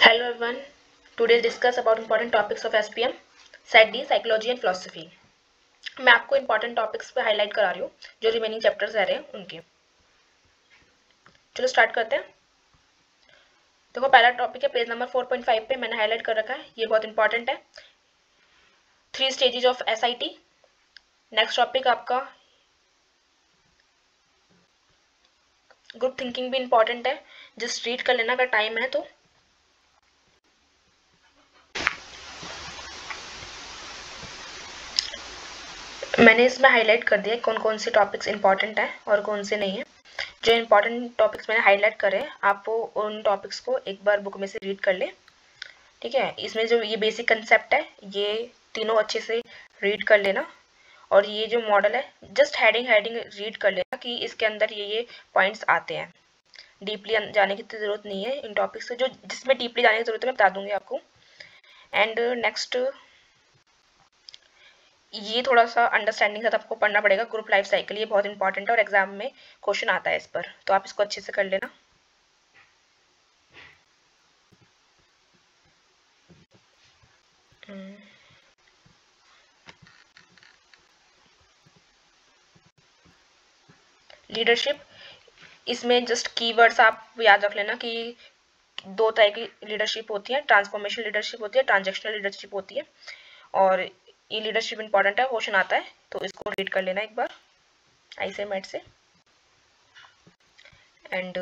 Hello everyone. Today discuss about important topics of SPM, Set D, Psychology and Philosophy. मैं आपको important topics पे highlight करा रही हूँ जो remaining chapters रह रहे हैं उनके. चलो start करते हैं. देखो पहला टॉपिक है पेज नंबर 4.5 पे मैंने हाईलाइट कर रखा है. ये बहुत इंपॉर्टेंट है. 3 stages of SIT. Next topic आपका ग्रुप थिंकिंग भी इंपॉर्टेंट है. जस्ट रीड कर लेना अगर टाइम है तो. मैंने इसमें हाईलाइट कर दिया कौन कौन से टॉपिक्स इंपॉर्टेंट हैं और कौन से नहीं है. जो इंपॉर्टेंट टॉपिक्स मैंने हाईलाइट करे हैं आप वो उन टॉपिक्स को एक बार बुक में से रीड कर लें. ठीक है. इसमें जो ये बेसिक कंसेप्ट है ये तीनों अच्छे से रीड कर लेना. और ये जो मॉडल है जस्ट हेडिंग रीड कर लेना कि इसके अंदर ये पॉइंट्स आते हैं. डीपली जाने की तो जरूरत नहीं है इन टॉपिक्स से. जो जिसमें डीपली जाने की जरूरत है मैं बता दूंगी आपको. एंड नेक्स्ट ये थोड़ा सा अंडरस्टैंडिंग के साथ आपको पढ़ना पड़ेगा. ग्रुप लाइफ साइकिल ये बहुत इंपॉर्टेंट है और एग्जाम में क्वेश्चन आता है इस पर, तो आप इसको अच्छे से कर लेना. लीडरशिप, इसमें जस्ट कीवर्ड्स आप याद रख लेना कि दो तरह की लीडरशिप होती है. ट्रांसफॉर्मेशन लीडरशिप होती है, ट्रांजेक्शनल लीडरशिप होती है. और ये लीडरशिप इंपॉर्टेंट है, क्वेश्चन आता है तो इसको रीड कर लेना एक बार आईसीएमएट से. एंड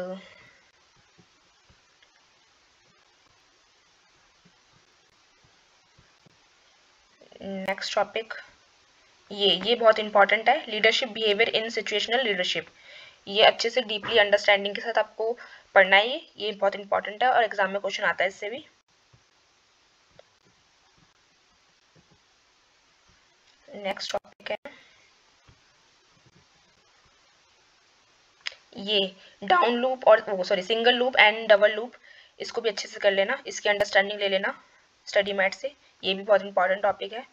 नेक्स्ट टॉपिक ये बहुत इंपॉर्टेंट है. Leadership behaviour in situational leadership. ये अच्छे से डीपली अंडरस्टैंडिंग के साथ आपको पढ़ना है. ये बहुत इंपॉर्टेंट है और एग्जाम में क्वेश्चन आता है इससे भी. नेक्स्ट टॉपिक है ये डाउन लूप और single loop and double loop. इसको भी अच्छे से कर लेना. इसकी अंडरस्टैंडिंग ले लेना स्टडी मैट से. ये भी बहुत इंपॉर्टेंट टॉपिक है.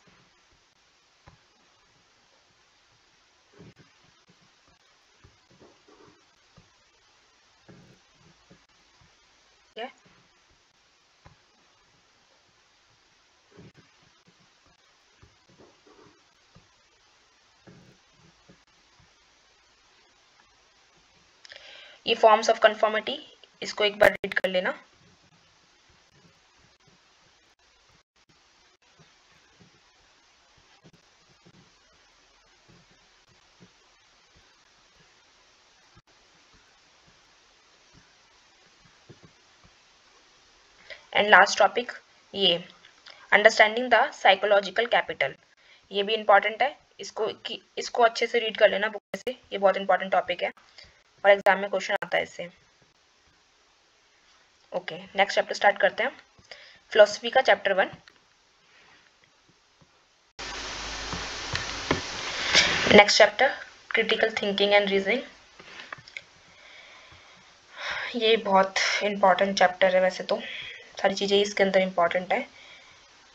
ये फॉर्म्स ऑफ कंफर्मिटी, इसको एक बार रीड कर लेना. एंड लास्ट टॉपिक ये अंडरस्टैंडिंग द साइकोलॉजिकल कैपिटल. ये भी इंपॉर्टेंट है. इसको अच्छे से रीड कर लेना बुक में से. ये बहुत इंपॉर्टेंट टॉपिक है और एग्जाम में क्वेश्चन आता है इससे. ओके, नेक्स्ट चैप्टर स्टार्ट करते हैं. फिलोसफी का chapter 1. Next chapter critical thinking and reasoning. ये बहुत इंपॉर्टेंट चैप्टर है. वैसे तो सारी चीज़ें इसके अंदर इंपॉर्टेंट है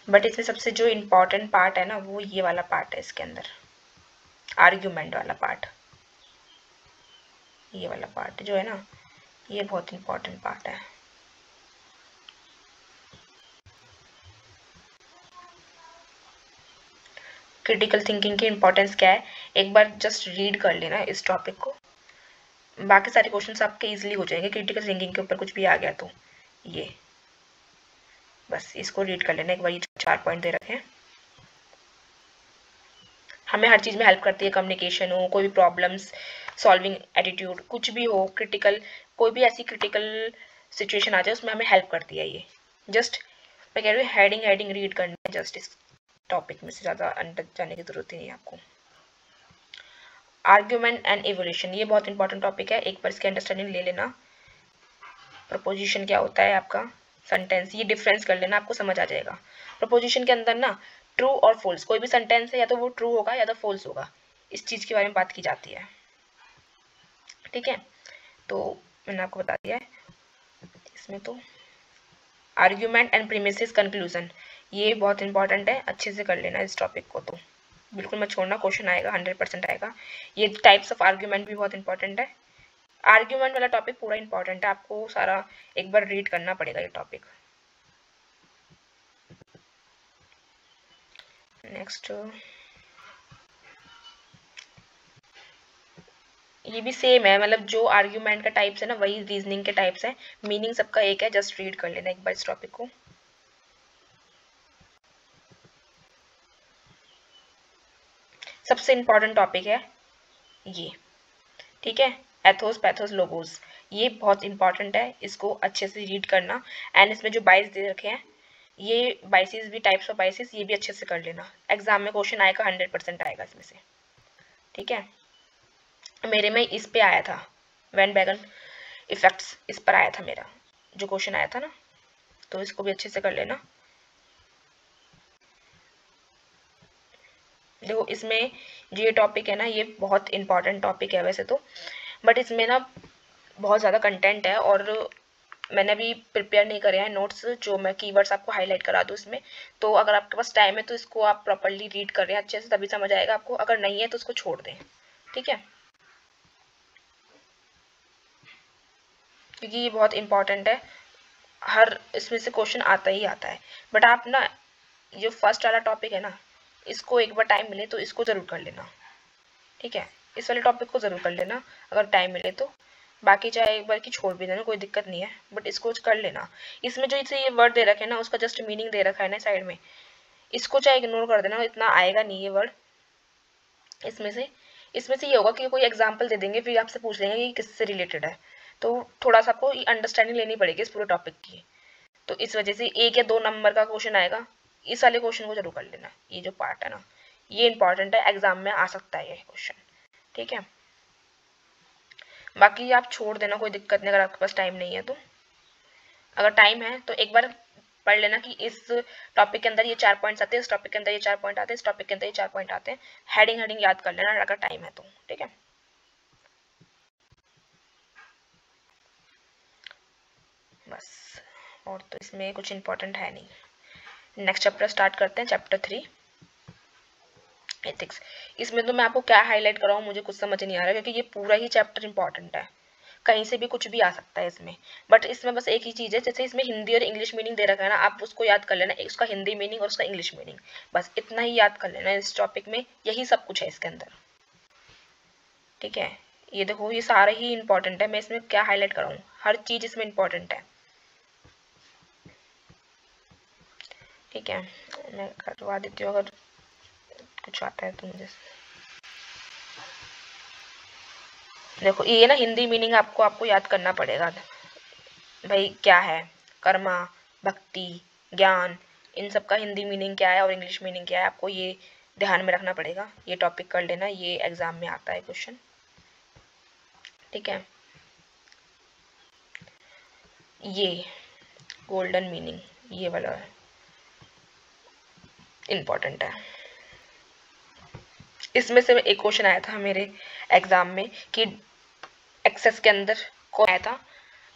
बट इसमें सबसे जो इम्पोर्टेंट पार्ट है ना वो ये वाला पार्ट है इसके अंदर. आर्ग्यूमेंट वाला पार्ट. ये वाला पार्ट जो है ना ये बहुत इम्पोर्टेंट पार्ट है. क्रिटिकल थिंकिंग की इम्पोर्टेंस क्या है एक बार जस्ट रीड कर लेना इस टॉपिक को. बाकी सारे क्वेश्चंस आपके इजीली हो जाएंगे. क्रिटिकल थिंकिंग के ऊपर कुछ भी आ गया तो ये बस इसको रीड कर लेना एक बार. ये 4 पॉइंट दे रखे हैं. हमें हर चीज़ में हेल्प करती है. कम्युनिकेशन हो, कोई भी प्रॉब्लम्स सॉल्विंग एटीट्यूड, कुछ भी हो, क्रिटिकल कोई भी ऐसी क्रिटिकल सिचुएशन आ जाए उसमें हमें हेल्प करती है. ये जस्ट मैं कह रही हूँ हेडिंग रीड करनी है. जस्ट इस टॉपिक में से ज़्यादा अंदर जाने की जरूरत ही नहीं है आपको. आर्ग्यूमेंट एंड एवोल्यूशन ये बहुत इंपॉर्टेंट टॉपिक है. एक बार इसकी अंडरस्टैंडिंग ले लेना. प्रपोजिशन क्या होता है आपका, सेंटेंस, ये डिफरेंस कर लेना आपको समझ आ जाएगा. प्रपोजिशन के अंदर ना ट्रू और फॉल्स, कोई भी सेंटेंस है या तो वो ट्रू होगा या तो फॉल्स होगा. इस चीज़ के बारे में बात की जाती है. ठीक है, तो मैंने आपको बता दिया है. इसमें तो आर्ग्यूमेंट एंड प्रीमिसेस कंक्लूजन ये बहुत इंपॉर्टेंट है. अच्छे से कर लेना इस टॉपिक को. तो बिल्कुल मत छोड़ना, क्वेश्चन आएगा 100% आएगा. ये टाइप्स ऑफ आर्ग्यूमेंट भी बहुत इंपॉर्टेंट है. आर्ग्यूमेंट वाला टॉपिक पूरा इंपॉर्टेंट है. आपको सारा एक बार रीड करना पड़ेगा ये टॉपिक. नेक्स्ट ये भी सेम है, मतलब जो आर्ग्यूमेंट का टाइप्स है ना वही रीजनिंग के टाइप्स है, मीनिंग सबका एक है, जस्ट रीड कर लेना एक बार इस टॉपिक को। सबसे इंपॉर्टेंट टॉपिक है ये, ठीक है, एथोस पैथोस लोगोस, ये बहुत इंपॉर्टेंट है, इसको अच्छे से रीड करना। एंड इसमें जो बाइस दे रखे हैं, ये बाइसिस भी, टाइप्स ऑफ बाइसिस, ये भी अच्छे से कर लेना, एग्जाम में क्वेश्चन आएगा, 100% आएगा इसमें से, ठीक है। मेरे में इस पे आया था, वैन बैगन इफेक्ट्स, इस पर आया था मेरा जो क्वेश्चन आया था ना, तो इसको भी अच्छे से कर लेना। देखो इसमें जो ये टॉपिक है ना, ये बहुत इंपॉर्टेंट टॉपिक है वैसे तो, बट इसमें ना बहुत ज़्यादा कंटेंट है, और मैंने अभी प्रिपेयर नहीं करे हैं नोट्स जो मैं कीवर्ड्स आपको हाईलाइट करा दूँ इसमें। तो अगर आपके पास टाइम है तो इसको आप प्रॉपर्ली रीड कर रहे हैं अच्छे से, तभी समझ आएगा आपको, अगर नहीं है तो उसको छोड़ दें, ठीक है, क्योंकि ये बहुत इंपॉर्टेंट है, हर इसमें से क्वेश्चन आता ही आता है। बट आप ना जो फर्स्ट वाला टॉपिक है ना, इसको एक बार टाइम मिले तो इसको ज़रूर कर लेना, ठीक है, इस वाले टॉपिक को ज़रूर कर लेना अगर टाइम मिले तो, बाकी चाहे एक बार की छोड़ भी देना, कोई दिक्कत नहीं है, बट इसको कर लेना। इसमें जो इसे ये वर्ड दे रखे हैं ना, उसका जस्ट मीनिंग दे रखा है ना साइड में, इसको चाहे इग्नोर कर देना, इतना आएगा नहीं ये वर्ड इसमें से ये होगा कि कोई एग्जाम्पल दे देंगे, फिर आपसे पूछ लेंगे कि किससे रिलेटेड है, तो थोड़ा सा आपको अंडरस्टैंडिंग लेनी पड़ेगी इस पूरे टॉपिक की। तो इस वजह से 1 या 2 नंबर का क्वेश्चन आएगा, इस वाले क्वेश्चन को जरूर कर लेना, ये जो पार्ट है ना ये इंपॉर्टेंट है, एग्जाम में आ सकता है ये क्वेश्चन, ठीक है। बाकी आप छोड़ देना, कोई दिक्कत नहीं, अगर आपके पास टाइम नहीं है तो। अगर टाइम है तो एक बार पढ़ लेना कि इस टॉपिक के अंदर ये 4 पॉइंट्स आते हैं, इस टॉपिक के अंदर ये 4 पॉइंट आते हैं, इस टॉपिक के अंदर ये 4 पॉइंट आते हैं, हेडिंग हेडिंग याद कर लेना अगर टाइम है तो, ठीक है। बस, और तो इसमें कुछ इंपॉर्टेंट है नहीं। नेक्स्ट चैप्टर स्टार्ट करते हैं, चैप्टर 3 एथिक्स। इसमें तो मैं आपको क्या हाईलाइट कराऊं मुझे कुछ समझ नहीं आ रहा, क्योंकि ये पूरा ही चैप्टर इंपॉर्टेंट है, कहीं से भी कुछ भी आ सकता है इसमें। बट इसमें बस एक ही चीज़ है, जैसे इसमें हिंदी और इंग्लिश मीनिंग दे रखा है ना, आप उसको याद कर लेना, उसका हिंदी मीनिंग और उसका इंग्लिश मीनिंग, बस इतना ही याद कर लेना इस टॉपिक में, यही सब कुछ है इसके अंदर, ठीक है। ये देखो ये सारे ही इंपॉर्टेंट है, मैं इसमें क्या हाईलाइट कराऊँ, हर चीज़ इसमें इंपॉर्टेंट है, ठीक है। मैं करवा देती हूँ अगर कुछ आता है तो मुझे। देखो ये ना हिंदी मीनिंग आपको याद करना पड़ेगा भाई, क्या है कर्मा, भक्ति, ज्ञान, इन सब का हिंदी मीनिंग क्या है और इंग्लिश मीनिंग क्या है, आपको ये ध्यान में रखना पड़ेगा, ये टॉपिक कर लेना, ये एग्जाम में आता है क्वेश्चन, ठीक है। ये गोल्डन मीनिंग, ये वाला इंपॉर्टेंट है, इसमें से एक क्वेश्चन आया था मेरे एग्जाम में कि एक्सेस के अंदर कौन आया था,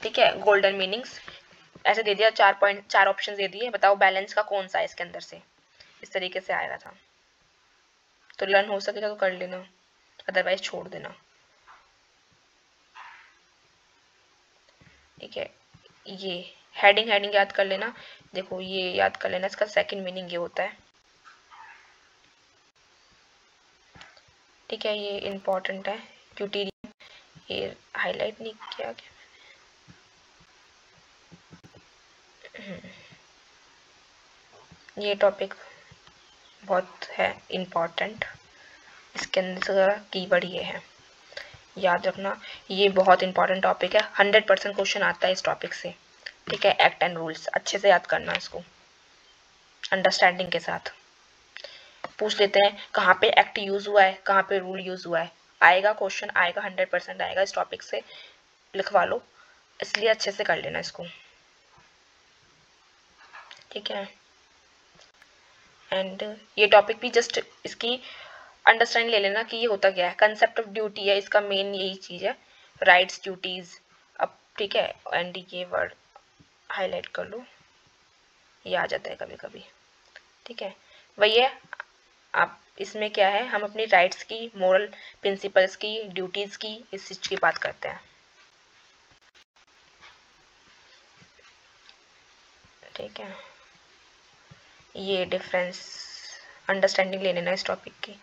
ठीक है, गोल्डन मीनिंग्स ऐसे दे दिया, 4 ऑप्शन दे दिए, बताओ बैलेंस का कौन सा है इसके अंदर से, इस तरीके से आएगा था। तो लर्न हो सकेगा तो कर लेना, अदरवाइज छोड़ देना, ठीक है। ये हेडिंग हेडिंग याद कर लेना, देखो ये याद कर लेना, इसका सेकंड मीनिंग ये होता है, ठीक है, ये इम्पोर्टेंट है, क्यूटीरियम, ये हाईलाइट नहीं किया क्या, ये टॉपिक बहुत है इम्पॉर्टेंट, इसके अंदर कीवर्ड ये है, याद रखना, ये बहुत इंपॉर्टेंट टॉपिक है, 100% क्वेश्चन आता है इस टॉपिक से, ठीक है। एक्ट एंड रूल्स अच्छे से याद करना, इसको अंडरस्टैंडिंग के साथ पूछ लेते हैं कहाँ पे एक्ट यूज हुआ है, कहाँ पे रूल यूज हुआ है, आएगा क्वेश्चन, आएगा 100% आएगा, इस टॉपिक से लिखवा लो, इसलिए अच्छे से कर लेना इसको, ठीक है। एंड ये टॉपिक भी जस्ट इसकी अंडरस्टैंड ले लेना कि ये होता क्या है, कंसेप्ट ऑफ ड्यूटी है इसका मेन, यही चीज़ है, राइट्स ड्यूटीज, अब ठीक है। एंड ये वर्ड हाईलाइट कर लो, ये आ जाता है कभी कभी, ठीक है, वही है। आप इसमें क्या है, हम अपनी राइट्स की, मोरल प्रिंसिपल्स की, ड्यूटीज की, इस चीज की बात करते हैं, ठीक है। ये डिफरेंस अंडरस्टैंडिंग ले लेना इस टॉपिक की।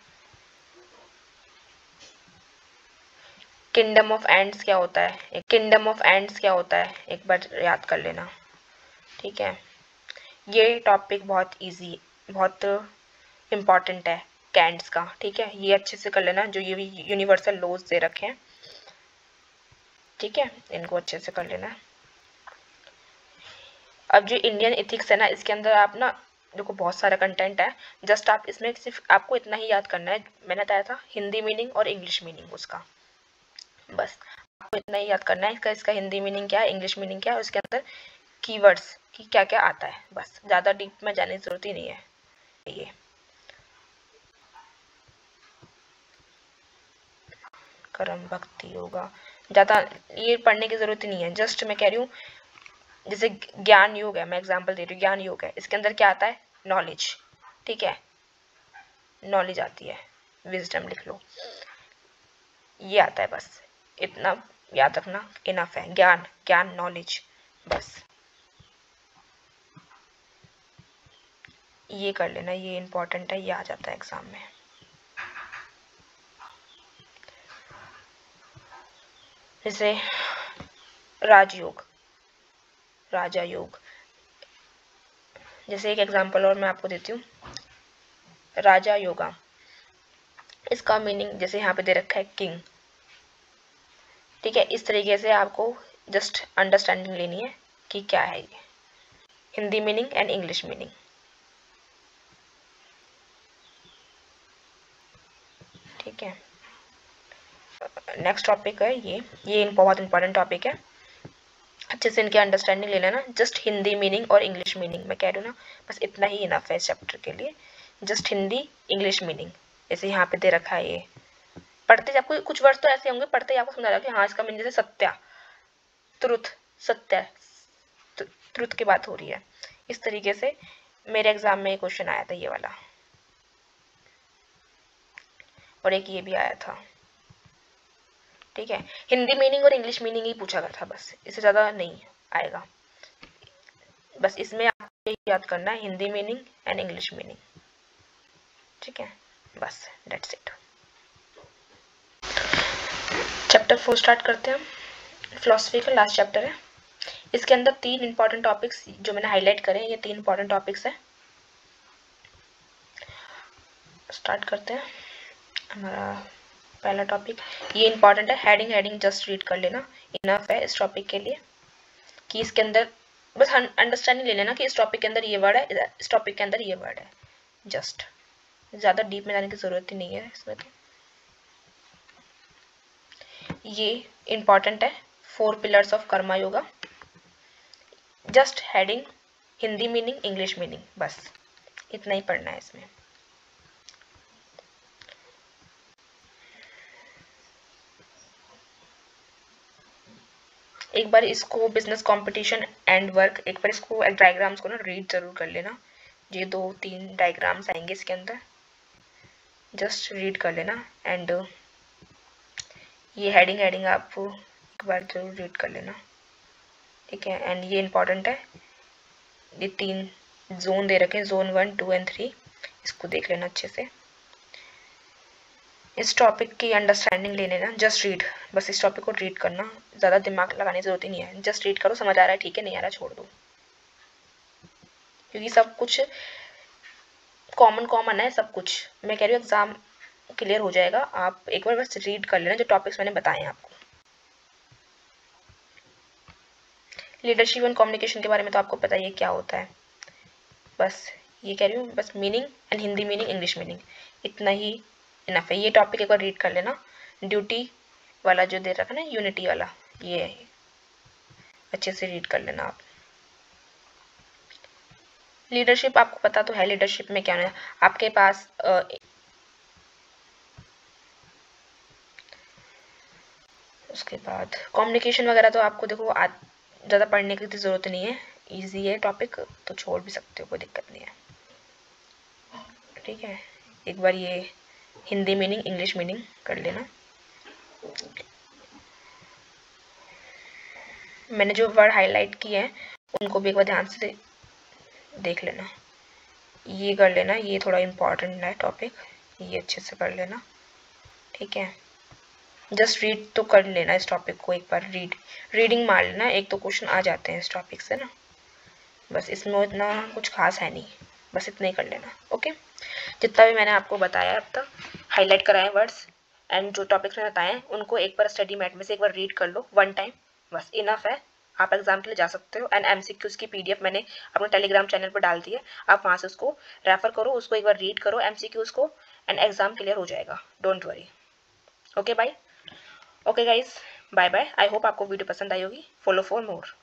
किंगडम ऑफ एंड्स क्या होता है, किंगडम ऑफ एंड्स क्या होता है एक बार याद कर लेना, ठीक है। ये टॉपिक बहुत इजी, बहुत इम्पॉर्टेंट है कैंट्स का, ठीक है। ये अच्छे से कर लेना, जो ये यूनिवर्सल लॉज दे रखे हैं, ठीक है, इनको अच्छे से कर लेना। अब जो इंडियन एथिक्स है ना, इसके अंदर आप ना देखो बहुत सारा कंटेंट है, जस्ट आप इसमें सिर्फ आपको इतना ही याद करना है, मैंने बताया था हिंदी मीनिंग और इंग्लिश मीनिंग उसका, बस आपको इतना ही याद करना है, इसका हिंदी मीनिंग क्या है, इंग्लिश मीनिंग क्या है, उसके अंदर कीवर्ड्स की क्या क्या आता है, बस ज़्यादा डीप में जाने की जरूरत ही नहीं है। ये कर्म भक्ति योगा ज़्यादा ये पढ़ने की जरूरत ही नहीं है, जस्ट मैं कह रही हूँ जैसे ज्ञान योग है, मैं एग्जांपल दे रही हूँ, ज्ञान योग है, इसके अंदर क्या आता है, नॉलेज, ठीक है, नॉलेज आती है, विजडम लिख लो, ये आता है, बस इतना याद रखना इनफ है, ज्ञान ज्ञान नॉलेज, बस ये कर लेना, ये इंपॉर्टेंट है, ये आ जाता है एग्जाम में। जैसे राजयोग, राजा योग, जैसे एक एग्जांपल और मैं आपको देती हूँ, राजा योगा, इसका मीनिंग जैसे यहाँ पे दे रखा है किंग, ठीक है, इस तरीके से आपको जस्ट अंडरस्टैंडिंग लेनी है कि क्या है ये, Hindi meaning and English meaning, ठीक है। नेक्स्ट टॉपिक है ये बहुत इंपॉर्टेंट टॉपिक है, अच्छे से इनकी अंडरस्टैंडिंग ले लेना, जस्ट हिंदी मीनिंग और इंग्लिश मीनिंग, मैं कह रही हूँ ना, बस इतना ही इनफ है इस चैप्टर के लिए, जस्ट हिंदी इंग्लिश मीनिंग, जैसे यहाँ पे दे रखा है, ये पढ़ते आपको कुछ वर्ड तो ऐसे होंगे, पढ़ते ही आपको समझ आ जाएगा कि हाँ इसका मीनिंग, जैसे सत्या, ट्रुथ, सत्य, ट्रुथ की बात हो रही है, इस तरीके से मेरे एग्जाम में क्वेश्चन आया था ये वाला, और एक ये भी आया था, ठीक है। हिंदी मीनिंग और इंग्लिश मीनिंग ही पूछा गया था, बस इससे ज़्यादा नहीं आएगा, बस इसमें आपको याद करना है Hindi meaning and English meaning, ठीक है, बस दैट्स इट। चैप्टर 4 स्टार्ट करते हैं, फिलोसफी का लास्ट चैप्टर है, इसके अंदर 3 इंपॉर्टेंट टॉपिक्स जो मैंने हाईलाइट करे हैं, ये 3 इंपॉर्टेंट टॉपिक्स है। स्टार्ट करते हैं, हमारा पहला टॉपिक ये इंपॉर्टेंट है, हेडिंग जस्ट रीड कर लेना, इनफ है इस टॉपिक के लिए, कि इसके अंदर बस अंडरस्टैंडिंग ले लेना कि इस टॉपिक के अंदर ये वर्ड है, इस टॉपिक के अंदर ये वर्ड है, जस्ट ज़्यादा डीप में जाने की ज़रूरत ही नहीं है इसमें। तो ये इंपॉर्टेंट है, 4 pillars of Karma yoga, just heading Hindi meaning English meaning, बस इतना ही पढ़ना है इसमें। एक बार इसको बिजनेस कंपटीशन एंड वर्क, एक बार इसको डायग्राम्स को ना रीड जरूर कर लेना, ये 2-3 डायग्राम्स आएंगे इसके अंदर, जस्ट रीड कर लेना, एंड ये हेडिंग आप एक बार जरूर रीड कर लेना, ठीक है। एंड ये इंपॉर्टेंट है, ये 3 जोन दे रखे हैं, जोन 1, 2 एंड 3, इसको देख लेना अच्छे से, इस टॉपिक की अंडरस्टैंडिंग लेने ना, जस्ट रीड, बस इस टॉपिक को रीड करना, ज़्यादा दिमाग लगाने की जरूरत ही नहीं है, जस्ट रीड करो, समझ आ रहा है ठीक है, नहीं आ रहा छोड़ दो, क्योंकि सब कुछ कॉमन है, सब कुछ मैं कह रही हूँ एग्जाम क्लियर हो जाएगा, आप एक बार बस रीड कर लेना जो टॉपिक्स मैंने बताए हैं आपको। लीडरशिप एंड कम्युनिकेशन के बारे में तो आपको पता ही है क्या होता है, बस ये कह रही हूँ, बस meaning and Hindi meaning English meaning, इतना ही इनफ है, ये टॉपिक एक बार रीड कर लेना। ड्यूटी वाला जो दे रखा ना, यूनिटी वाला, ये अच्छे से रीड कर लेना आप। लीडरशिप आपको पता तो है, लीडरशिप में क्या है, आपके पास उसके बाद कम्युनिकेशन वगैरह तो आपको देखो ज़्यादा पढ़ने की ज़रूरत नहीं है, इजी है टॉपिक, तो छोड़ भी सकते हो, कोई दिक्कत नहीं है, ठीक है। एक बार ये हिंदी मीनिंग इंग्लिश मीनिंग कर लेना, मैंने जो वर्ड हाईलाइट किए हैं उनको भी एक बार ध्यान से देख लेना, ये कर लेना, ये थोड़ा इम्पॉर्टेंट है टॉपिक, ये अच्छे से कर लेना, ठीक है। जस्ट रीड तो कर लेना इस टॉपिक को एक बार, रीडिंग मार लेना, एक तो क्वेश्चन आ जाते हैं इस टॉपिक से ना, बस इसमें इतना कुछ खास है नहीं, बस इतना ही कर लेना, ओके। जितना भी मैंने आपको बताया अब तक, हाईलाइट कराए वर्ड्स एंड जो टॉपिक्स मैंने बताए हैं उनको एक बार स्टडी मैट में से एक बार रीड कर लो 1 टाइम, बस इनफ है। आप एग्जाम के लिए जा सकते हो। एंड एमसीक्यूज की पीडीएफ मैंने अपने टेलीग्राम चैनल पर डाल दी है, आप वहाँ से उसको रेफर करो, उसको एक बार रीड करो एमसीक्यूज को, एंड एग्जाम क्लियर हो जाएगा, don't worry. Okay bye, okay guys, bye bye. I hope आपको वीडियो पसंद आई होगी। Follow for more.